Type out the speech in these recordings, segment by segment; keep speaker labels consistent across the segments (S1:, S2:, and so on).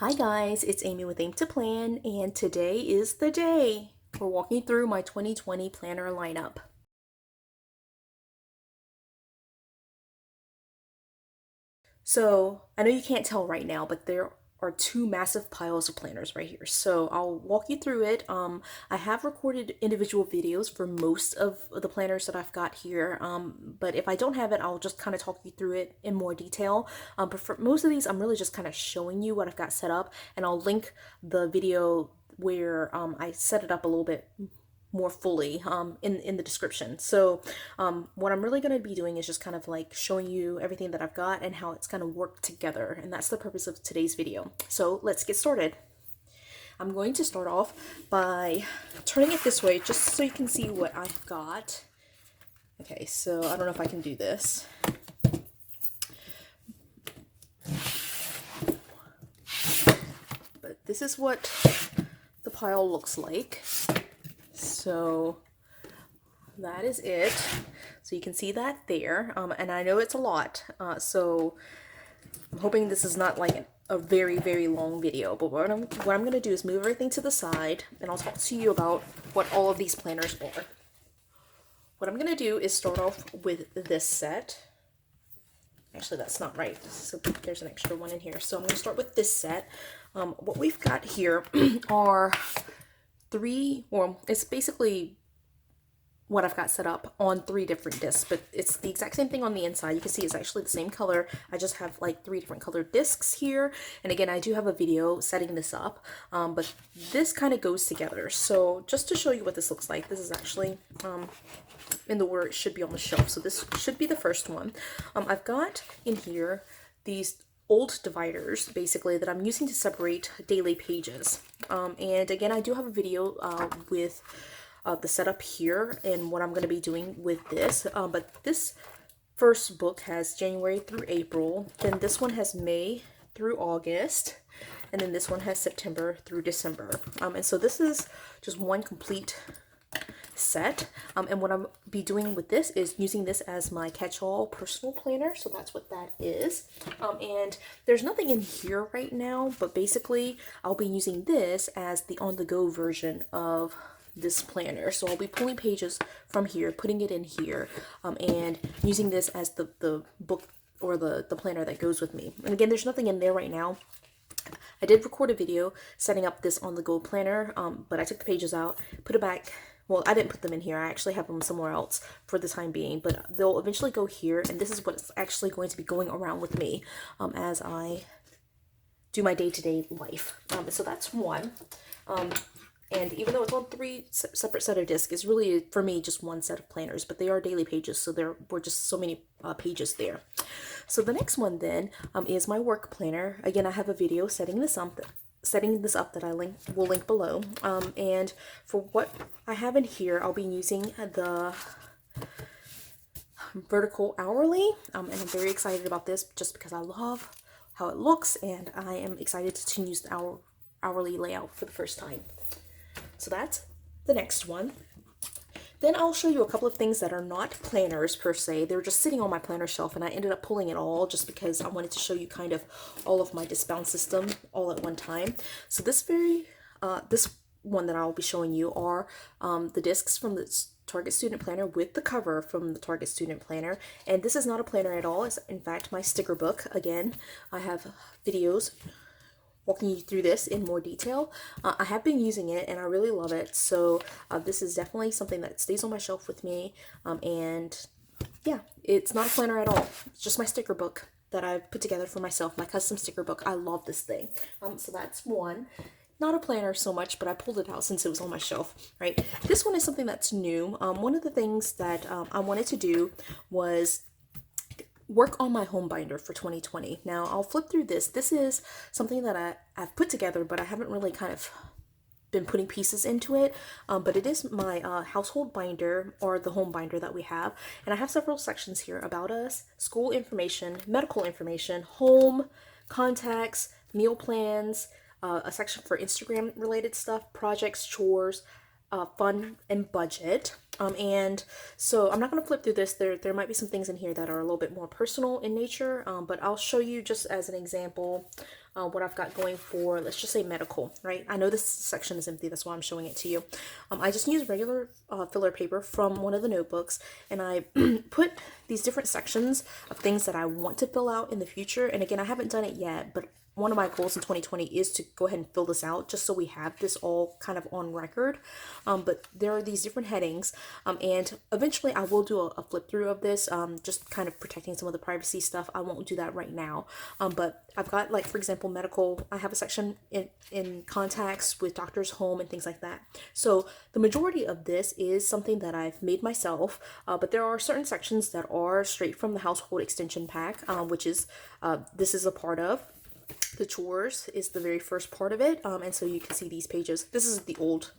S1: Hi guys, it's Amy with Aim to Plan, and today is the day. We're walking through my 2020 planner lineup. So, I know you can't tell right now, but there are two massive piles of planners right here. So, I'll walk you through it. I have recorded individual videos for most of the planners that I've got here. But if I don't have it, I'll just kind of talk you through it in more detail. But for most of these, I'm really just kind of showing you what I've got set up, and I'll link the video where I set it up a little bit more fully in the description. So what I'm really going to be doing is just kind of like showing you everything that I've got and how it's going to work together. And that's the purpose of today's video. So let's get started. I'm going to start off by turning it this way just so you can see what I've got. Okay, so I don't know if I can do this. But this is what the pile looks like. So that is it. So you can see that there. And I know it's a lot. So I'm hoping this is not like a very, very long video. But what I'm going to do is move everything to the side, and I'll talk to you about what all of these planners are. What I'm going to do is start off with this set. Actually, that's not right. So there's an extra one in here. So I'm going to start with this set. What we've got here are it's basically what I've got set up on 3 different discs, but it's the exact same thing on the inside. You can see it's actually the same color. I just have like 3 different colored discs here. And again, I do have a video setting this up, but this kind of goes together. So just to show you what this looks like, this is actually in the order it should be on the shelf. So this should be the first one. I've got in here these old dividers basically that I'm using to separate daily pages. And again, I do have a video with the setup here and what I'm going to be doing with this. But this first book has January through April. Then this one has May through August. And then this one has September through December. And so this is just one complete set. And what I'll be doing with this is using this as my catch-all personal planner. So that's what that is. And there's nothing in here right now, but basically I'll be using this as the on-the-go version of this planner. So I'll be pulling pages from here, putting it in here, and using this as the book or the planner that goes with me. And again, there's nothing in there right now. I did record a video setting up this on-the-go planner, but I took the pages out, put it back. Well, I didn't put them in here. I actually have them somewhere else for the time being, but they'll eventually go here, and this is what's actually going to be going around with me as I do my day-to-day life. So that's one. And even though it's on 3 separate set of discs, it's really, for me, just one set of planners, but they are daily pages, so there were just so many pages there. So the next one then is my work planner. Again, I have a video setting this up that I will link below. And for what I have in here, I'll be using the vertical hourly, and I'm very excited about this just because I love how it looks, and I am excited to use the hourly layout for the first time. So that's the next one. Then I'll show you a couple of things that are not planners per se. They were just sitting on my planner shelf, and I ended up pulling it all just because I wanted to show you kind of all of my discbound system all at one time. So this one that I'll be showing you are the discs from the Target Student Planner with the cover from the Target Student Planner. And this is not a planner at all. It's in fact my sticker book. Again, I have videos walking you through this in more detail. I have been using it and I really love it. So this is definitely something that stays on my shelf with me. And yeah, it's not a planner at all. It's just my sticker book that I've put together for myself, my custom sticker book. I love this thing. So that's one. Not a planner so much, but I pulled it out since it was on my shelf, right? This one is something that's new. One of the things that I wanted to do was work on my home binder for 2020. Now I'll flip through this. This is something that I've put together, but I haven't really kind of been putting pieces into it. But it is my household binder, or the home binder that we have. And I have several sections here: about us, school information, medical information, home, contacts, meal plans, a section for Instagram related stuff, projects, chores, fun and budget. And so I'm not going to flip through this. There might be some things in here that are a little bit more personal in nature, but I'll show you just as an example what I've got going for, let's just say medical, right? I know this section is empty, that's why I'm showing it to you. I just use regular filler paper from one of the notebooks, and I put these different sections of things that I want to fill out in the future. And again, I haven't done it yet, but one of my goals in 2020 is to go ahead and fill this out just so we have this all kind of on record. But there are these different headings, and eventually I will do a flip through of this, just kind of protecting some of the privacy stuff. I won't do that right now, but I've got, like, for example, medical. I have a section in contacts with doctors' home and things like that. So the majority of this is something that I've made myself, but there are certain sections that are straight from the household extension pack, which is this is a part of. The chores is the very first part of it, and so you can see these pages. This is the old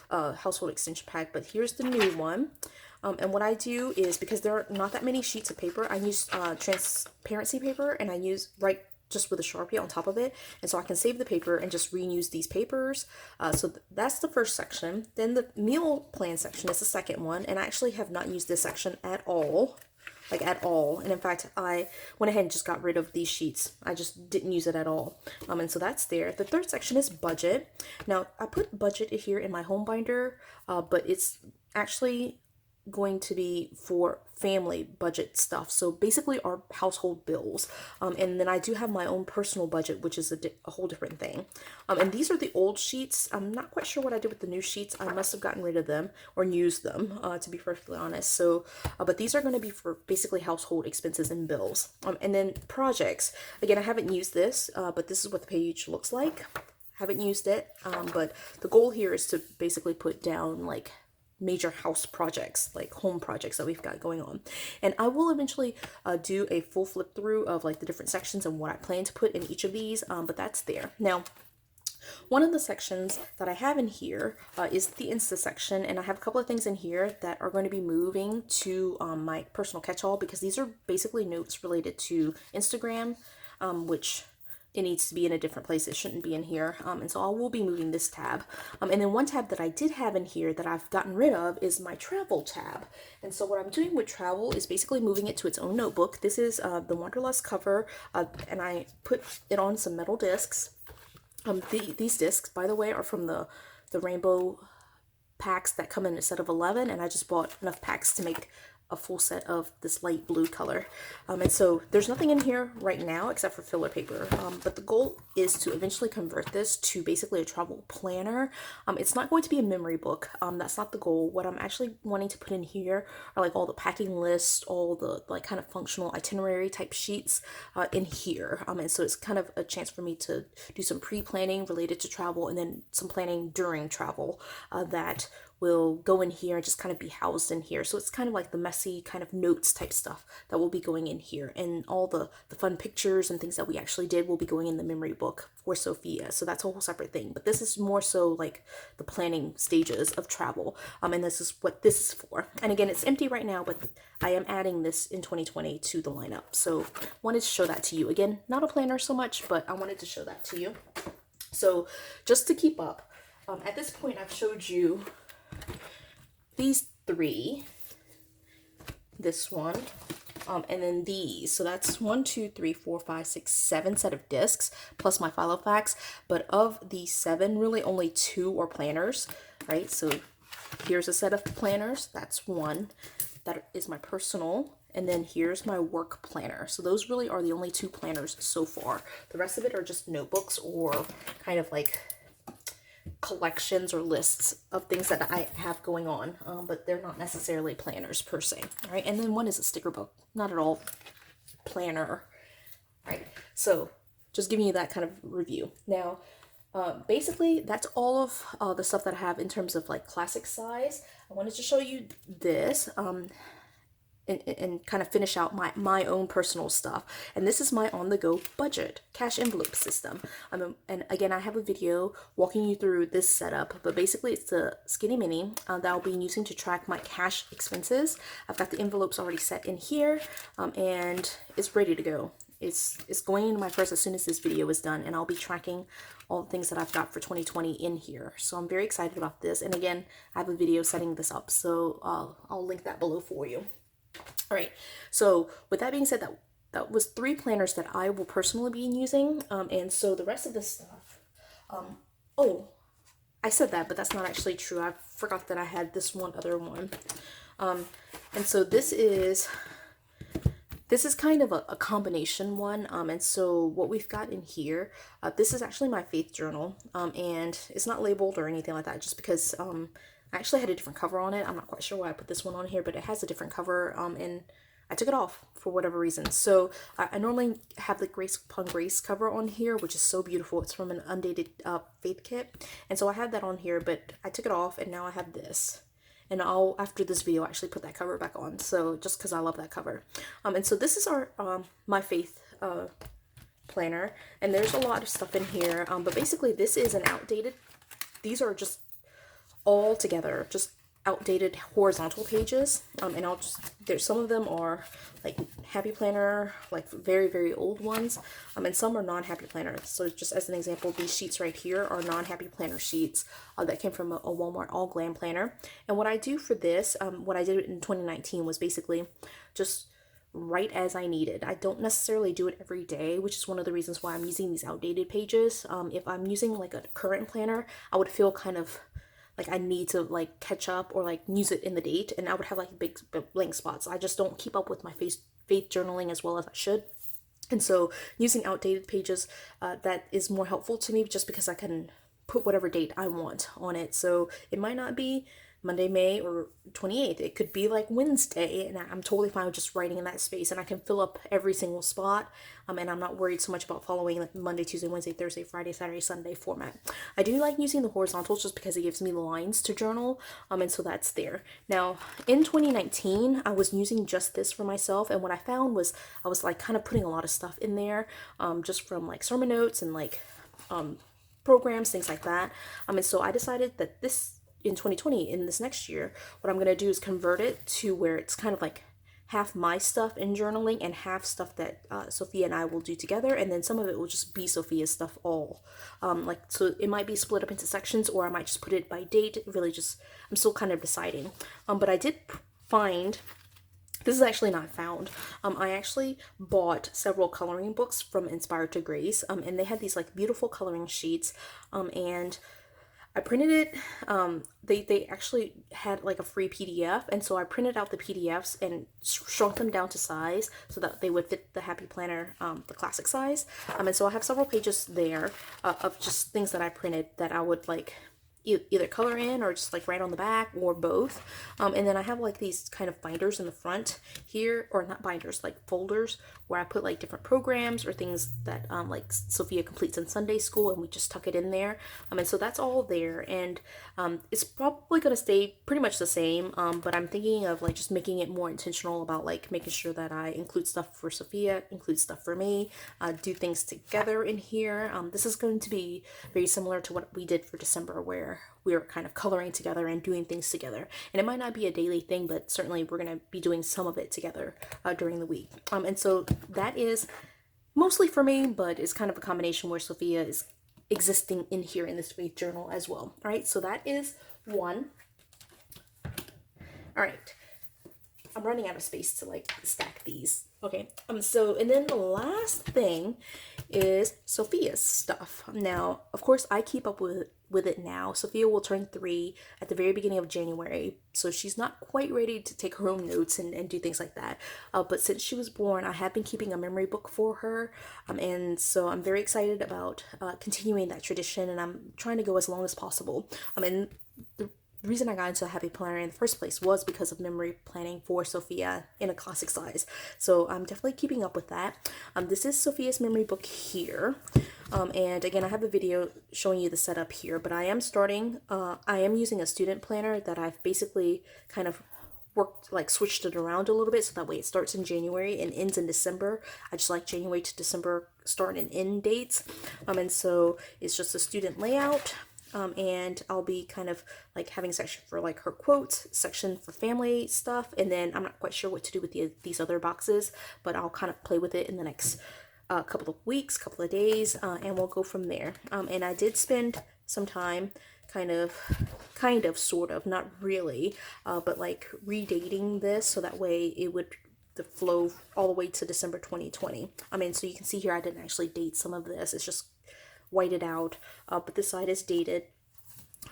S1: household extension pack, but here's the new one. And what I do is, because there are not that many sheets of paper, I use transparency paper, and I use just with a Sharpie on top of it, and so I can save the paper and just reuse these papers. So that's the first section. Then the meal plan section is the second one, and I actually have not used this section at all. Like, at all. And in fact, I went ahead and just got rid of these sheets. I just didn't use it at all. And so that's there. The third section is budget. Now, I put budget here in my home binder, but it's actually going to be for family budget stuff, so basically our household bills, and then I do have my own personal budget, which is a whole different thing. And these are the old sheets. I'm not quite sure what I did with the new sheets. I must have gotten rid of them or used them, to be perfectly honest. So but these are going to be for basically household expenses and bills. And then projects, again, I haven't used this, but this is what the page looks like. Haven't used it, but the goal here is to basically put down, like, major house projects, like home projects that we've got going on. And I will eventually do a full flip through of, like, the different sections and what I plan to put in each of these, but that's there. Now, one of the sections that I have in here is the Insta section, and I have a couple of things in here that are going to be moving to my personal catch-all, because these are basically notes related to Instagram, which it needs to be in a different place. It shouldn't be in here. And so I will be moving this tab. And then one tab that I did have in here that I've gotten rid of is my travel tab. And so what I'm doing with travel is basically moving it to its own notebook. This is the Wanderlust cover, and I put it on some metal discs. These discs, by the way, are from the rainbow packs that come in a set of 11, and I just bought enough packs to make a full set of this light blue color. And so there's nothing in here right now except for filler paper, but the goal is to eventually convert this to basically a travel planner. It's not going to be a memory book. That's not the goal. What I'm actually wanting to put in here are, like, all the packing lists, all the, like, kind of functional itinerary type sheets in here. And so it's kind of a chance for me to do some pre-planning related to travel, and then some planning during travel that will go in here and just kind of be housed in here. So it's kind of like the messy kind of notes type stuff that will be going in here, and all the fun pictures and things that we actually did will be going in the memory book for Sophia. So that's a whole separate thing, but this is more so like the planning stages of travel, and this is what this is for. And again, it's empty right now, but I am adding this in 2020 to the lineup, so wanted to show that to you. Again, not a planner so much, but I wanted to show that to you. So just to keep up, at this point I've showed you these three, this one, and then these. So that's 1, 2, 3, 4, 5, 6, 7 set of discs plus my Filofax. But of the 7, really only 2 are planners, right? So here's a set of planners. That's one. That is my personal. And then here's my work planner. So those really are the only 2 planners so far. The rest of it are just notebooks or kind of like collections or lists of things that I have going on, but they're not necessarily planners per se. All right, and then one is a sticker book, not at all planner. Right, so just giving you that kind of review. Now, basically that's all of the stuff that I have in terms of, like, classic size. I wanted to show you this, and kind of finish out my own personal stuff. And this is my on-the-go budget cash envelope system. And again, I have a video walking you through this setup, but basically it's the Skinny Mini that I'll be using to track my cash expenses. I've got the envelopes already set in here, and it's ready to go. it's going into my purse as soon as this video is done, and I'll be tracking all the things that I've got for 2020 in here. So I'm very excited about this. And again, I have a video setting this up, so I'll link that below for you. All right, so with that being said, that was 3 planners that I will personally be using. And so the rest of this stuff, oh, I said that, but that's not actually true. I forgot that I had this one other one. And so this is kind of a combination one. And so what we've got in here, this is actually my faith journal. And it's not labeled or anything like that, just because I actually had a different cover on it. I'm not quite sure why I put this one on here, but it has a different cover. And I took it off for whatever reason. So I normally have the Grace Upon Grace cover on here, which is so beautiful. It's from an undated faith kit. And so I had that on here, but I took it off, and now I have this. And I'll, after this video, actually put that cover back on. So just because I love that cover. And so this is our my faith planner. And there's a lot of stuff in here. But basically this is an outdated, these are just all together, just outdated horizontal pages. And I'll just, there's some of them are like happy planner, like very, very old ones. And some are non-happy planners. So just as an example, these sheets right here are non-happy planner sheets that came from a Walmart All Glam planner. And what I do for this, what I did in 2019 was basically just write as I needed. I don't necessarily do it every day, which is one of the reasons why I'm using these outdated pages. If I'm using like a current planner, I would feel kind of like I need to like catch up or like use it in the date, and I would have like big blank spots. I just don't keep up with my faith journaling as well as I should. And so using outdated pages, that is more helpful to me, just because I can put whatever date I want on it. So it might not be Monday, May or 28th. It could be like Wednesday, and I'm totally fine with just writing in that space, and I can fill up every single spot. And I'm not worried so much about following like Monday, Tuesday, Wednesday, Thursday, Friday, Saturday, Sunday format. I do like using the horizontals just because it gives me lines to journal. And so that's there. Now in 2019, I was using just this for myself, and what I found was I was like kind of putting a lot of stuff in there, just from like sermon notes and like programs, things like that. And so I decided that in 2020, in this next year, what I'm going to do is convert it to where it's kind of like half my stuff in journaling and half stuff that Sophia and I will do together, and then some of it will just be Sophia's stuff all. Like, so it might be split up into sections, or I might just put it by date. Really just, I'm still kind of deciding. But I did find, this is actually not found, I actually bought several coloring books from Inspired to Grace, and they had these like beautiful coloring sheets, and I printed it. They actually had like a free PDF, and so I printed out the PDFs and shrunk them down to size so that they would fit the Happy Planner, the classic size. And so I have several pages there of just things that I printed that I would like either color in or just like write on the back, or both. And then I have like these kind of binders in the front here, or not binders, like folders, where I put like different programs or things that like Sophia completes in Sunday school, and we just tuck it in there. And so that's all there, and it's probably going to stay pretty much the same, but I'm thinking of like just making it more intentional about like making sure that I include stuff for Sophia, include stuff for me, do things together in here. This is going to be very similar to what we did for December, where we were kind of coloring together and doing things together. And it might not be a daily thing, but certainly we're going to be doing some of it together during the week. And so that is mostly for me, but it's kind of a combination where Sophia is existing in here in this faith journal as well. All right, so that is one. All right, I'm running out of space to like stack these. Okay, so, and then the last thing is Sophia's stuff. Now, of course, I keep up with it now. Sophia will turn 3 at the very beginning of January, so she's not quite ready to take her own notes and do things like that. But since she was born, I have been keeping a memory book for her, and so I'm very excited about continuing that tradition, and I'm trying to go as long as possible. And the reason I got into a Happy Planner in the first place was because of memory planning for Sophia in a classic size. So I'm definitely keeping up with that. This is Sophia's memory book here. And again, I have a video showing you the setup here, but I am using a student planner that I've basically kind of switched it around a little bit, so that way it starts in January and ends in December. I just like January to December start and end dates. And so it's just a student layout. And I'll be kind of like having a section for like her quotes, section for family stuff, and then I'm not quite sure what to do with these other boxes, but I'll kind of play with it in the next a couple of weeks, couple of days, and we'll go from there. And I did spend some time kind of, sort of, not really, but like redating this so that way it would the flow all the way to December 2020. I mean, so you can see here I didn't actually date some of this. It's just whited out, but this side is dated,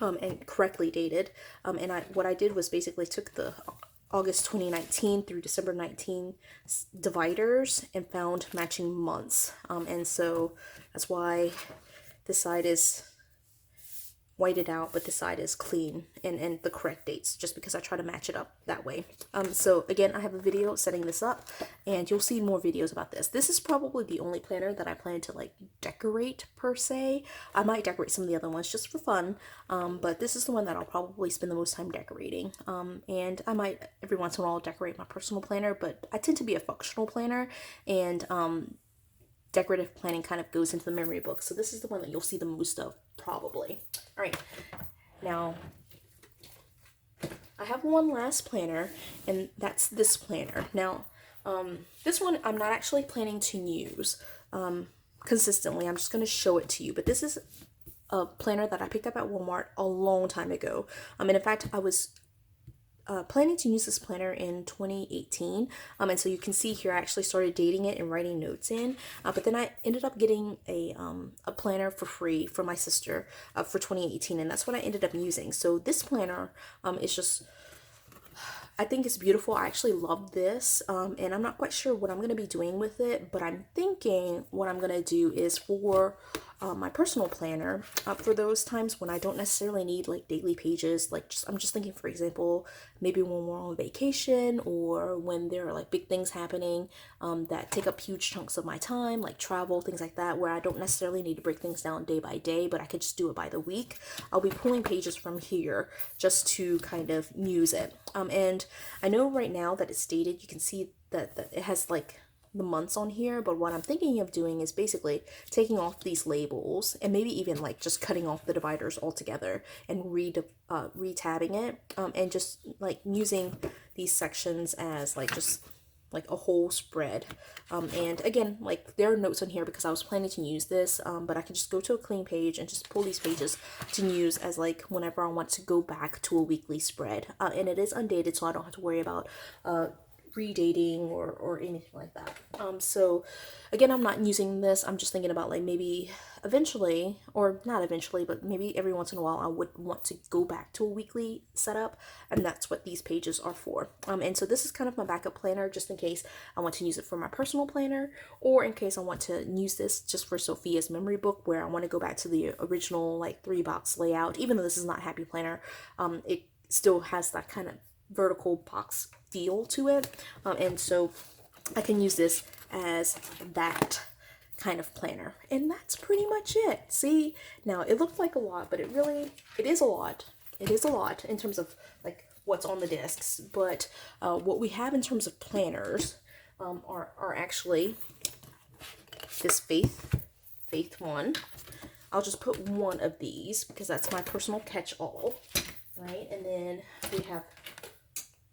S1: and correctly dated. And what I did was basically took the August 2019 through December 19 dividers and found matching months. And so that's why this side is whited out, but the side is clean and the correct dates, just because I try to match it up that way. So again, I have a video setting this up, and you'll see more videos about this. This is probably the only planner that I plan to like decorate per se. I might decorate some of the other ones just for fun, but this is the one that I'll probably spend the most time decorating. And I might every once in a while decorate my personal planner, but I tend to be a functional planner, and decorative planning kind of goes into the memory book. So this is the one that you'll see the most of, probably. All right, now I have one last planner, and that's this planner. Now, this one I'm not actually planning to use consistently. I'm just going to show it to you, but this is a planner that I picked up at Walmart a long time ago. And in fact, I was planning to use this planner in 2018, and so you can see here I actually started dating it and writing notes in, but then I ended up getting a planner for free from my sister for 2018, and that's what I ended up using. So this planner is just, I think it's beautiful. I actually love this, and I'm not quite sure what I'm going to be doing with it, but I'm thinking what I'm going to do is for my personal planner, for those times when I don't necessarily need like daily pages, like I'm just thinking, for example, maybe when we're on vacation, or when there are like big things happening that take up huge chunks of my time, like travel, things like that, where I don't necessarily need to break things down day by day, but I could just do it by the week. I'll be pulling pages from here just to kind of use it. And I know right now that it's dated, you can see that it has like the months on here, but what I'm thinking of doing is basically taking off these labels, and maybe even like just cutting off the dividers altogether and re-tabbing it, and just like using these sections as like just like a whole spread. And again, like there are notes on here because I was planning to use this, but I can just go to a clean page and just pull these pages to use as like whenever I want to go back to a weekly spread. And it is undated, so I don't have to worry about redating or anything like that. So again, I'm not using this. I'm just thinking about like maybe eventually, or not eventually, but maybe every once in a while I would want to go back to a weekly setup, and that's what these pages are for. And so this is kind of my backup planner, just in case I want to use it for my personal planner, or in case I want to use this just for Sophia's memory book, where I want to go back to the original like 3-box layout. Even though this is not Happy Planner, it still has that kind of vertical box feel to it, and so I can use this as that kind of planner. And that's pretty much it. See, now it looked like a lot, but it is a lot. It is a lot in terms of like what's on the discs, but what we have in terms of planners are actually this Faith one. I'll just put one of these because that's my personal catch-all, right? And then we have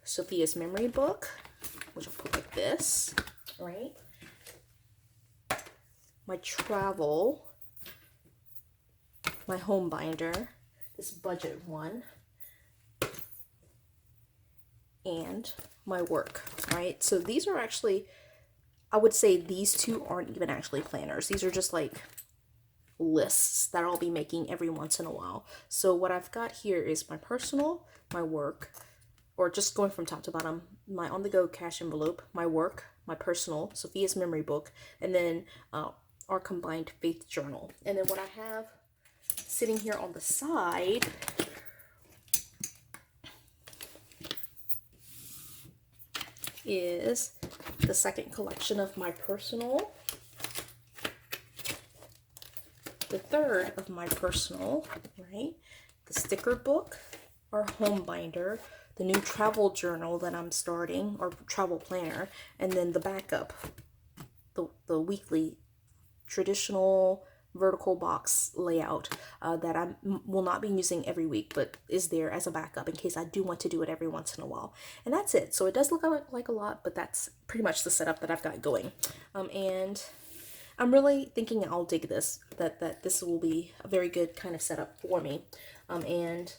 S1: Sophia's memory book, which I'll put like this, right? My travel, my home binder, this budget one, and my work, right? So these are actually, I would say these two aren't even actually planners. These are just like lists that I'll be making every once in a while. So what I've got here is my personal, my work, or just going from top to bottom, my on-the-go cash envelope, my work, my personal, Sophia's memory book, and then our combined faith journal. And then what I have sitting here on the side is the second collection of my personal, the third of my personal, right? The sticker book, our home binder, the new travel journal that I'm starting, or travel planner, and then the backup, the weekly traditional vertical box layout that I will not be using every week, but is there as a backup in case I do want to do it every once in a while. And that's it. So it does look like a lot, but that's pretty much the setup that I've got going. And I'm really thinking I'll dig this, that this will be a very good kind of setup for me. And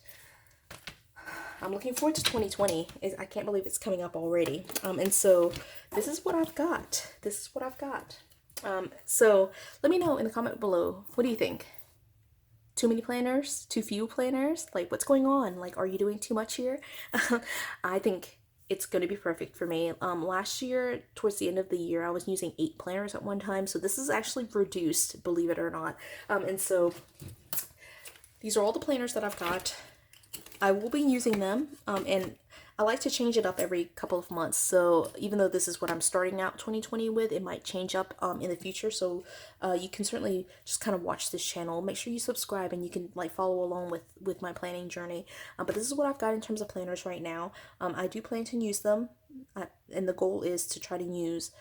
S1: I'm looking forward to 2020. I can't believe it's coming up already. And so this is what I've got. This is what I've got. So let me know in the comment below. What do you think? Too many planners? Too few planners? Like, what's going on? Like, are you doing too much here? I think it's going to be perfect for me. Last year, towards the end of the year, I was using 8 planners at one time. So this is actually reduced, believe it or not. And so these are all the planners that I've got. I will be using them, and I like to change it up every couple of months. So even though this is what I'm starting out 2020 with, it might change up in the future. So you can certainly just kind of watch this channel. Make sure you subscribe, and you can like follow along with my planning journey. But this is what I've got in terms of planners right now. I do plan to use them, and the goal is to try to use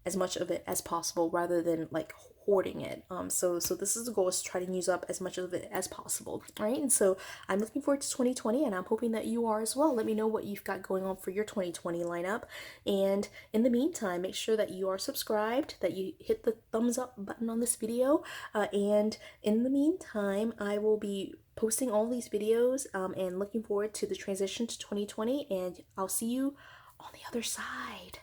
S1: as much of it as possible rather than like hoarding it. So this is the goal, is to try to use up as much of it as possible. All right, and so I'm looking forward to 2020, and I'm hoping that you are as well. Let me know what you've got going on for your 2020 lineup, and in the meantime, make sure that you are subscribed, that you hit the thumbs up button on this video, and in the meantime, I will be posting all these videos, and looking forward to the transition to 2020, and I'll see you on the other side.